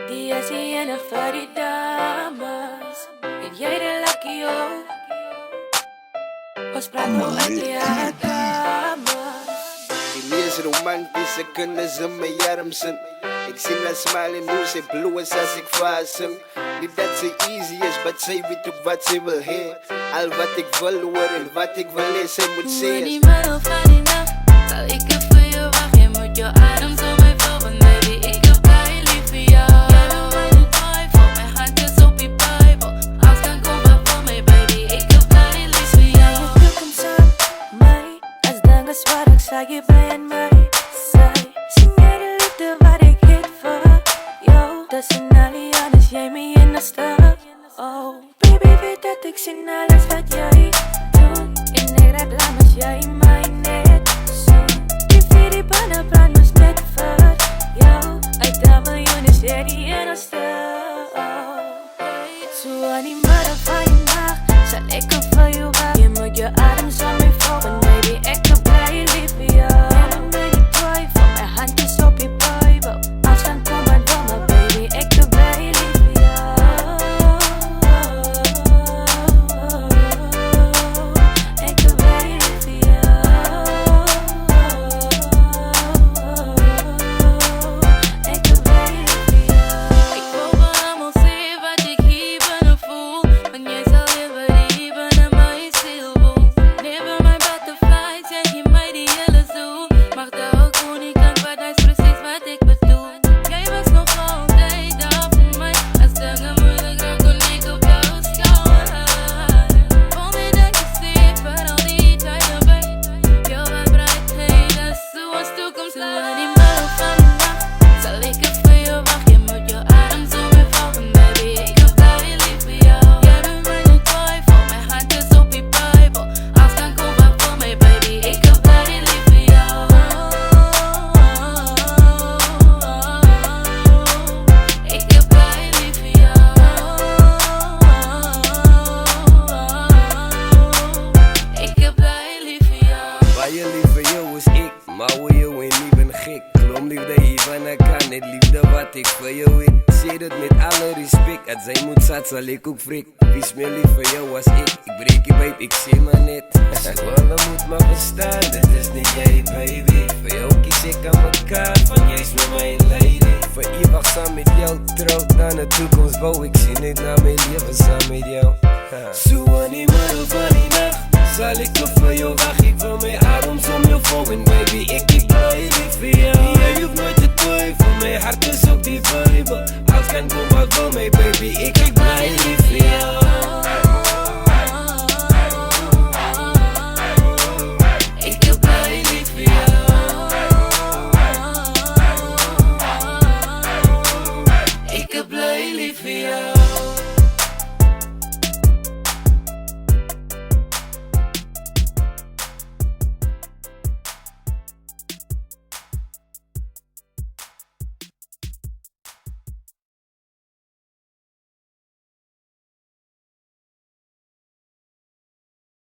Die is die enig vir die dames. En jy die lucky ook. Ons praat nou uit die kamers. Die meest romantische kunnen ze mijn arms zijn. Ik zie haar smile en hoe ze blauw is als ik vast hem. Niet dat ze easy is, maar zij weet ook wat ze wil heen. Al wat ik wil horen en wat ik wil is, zij moet In zeggen. die middel van die nacht zal ik er voor je wachten. Je moet je adems om mij volgen, baby. Ik heb blij lief voor jou. Jij bent mijn twijfel, mijn hand is op je bijbel. Afstand kom maar voor mij, baby. Ik heb blij lief voor jou. Je toekomst aan mij, als dank is wat ik zag je bij en mij. Zij, zie jij de liefde wat ik hit voor jou. Tussen al die anders, jij me in de stad. Oh, baby, weet dat ik zie alles wat jij doet. En ik raak lang als jij mij net zoent. Die vier die banen brand ons net voor jou. Uit de miljoen is jij die in ons stad. Zo aan die midden van je nacht zal ik er voor je wachten. Je moet je adems aan mij volgen, baby. Ik heb blij lief voor jou. Jij bent mij niet twijfel, mijn hand is op je bijbel. Afstand kom maar door me, baby. Ik heb blij lief voor jou. Ik heb blij lief voor jou. Ik heb blij lief voor jou. Ik wil wel allemaal zien wat ik hier binnen voel. Want jij zal leven die binnen mijn ziel voelt. Never mijn butterflies, jij geeft mij die hele zoel. Mag dat ook doen, ik kan wat, dat is precies wat ik bedoel. Jij was nog altijd daar voor mij. Als dingen moeilijk raken, kon ik op jou schouwen. Voor mij dat je ziet, voor al die tijd erbij. Jou wat bruid, hey, dat is zoals toekomst. Zo aan die middel van de nacht zal ik er voor je wachten. Je moet je adems om me volgen, baby. Ik heb blij lief voor jou. Jij bent mij niet twijfel, mijn hand is op je bijbel. Afstand kom maar voor mij, baby. Ik heb blij lief voor jou. Ik heb blij lief voor jou. Ik heb blij lief voor jou. Waar je lief voor jou is ik, maar hoe je en niet ben gek. Klom liefde even naar kan, net liefde wat ik voor jou heb. Zeg het met alle respect, als zij moet zat zal ik ook frik. Wie is meer lief voor jou als ik breek je babe, ik zie maar net. Alle moet maar bestaan, dat is niet jij baby. Voor jou kies ik aan elkaar, van jij is met mijn lady. Voor eeuwig samen met jou, trouw naar de toekomst bouw. Ik zie niet naar mijn leven samen met jou. Zo aan die middel van die nacht zal ik er voor jou wachten. Ik wil mijn adems om je volgen, baby. Ik heb blij lief voor jou. Jij hoeft nooit te twijfelen, mijn hart is op die bijbel. Als kan kom maar voor mij, baby. Ik heb blij lief voor jou. Ik heb blij lief voor jou. Ik heb blij lief voor jou.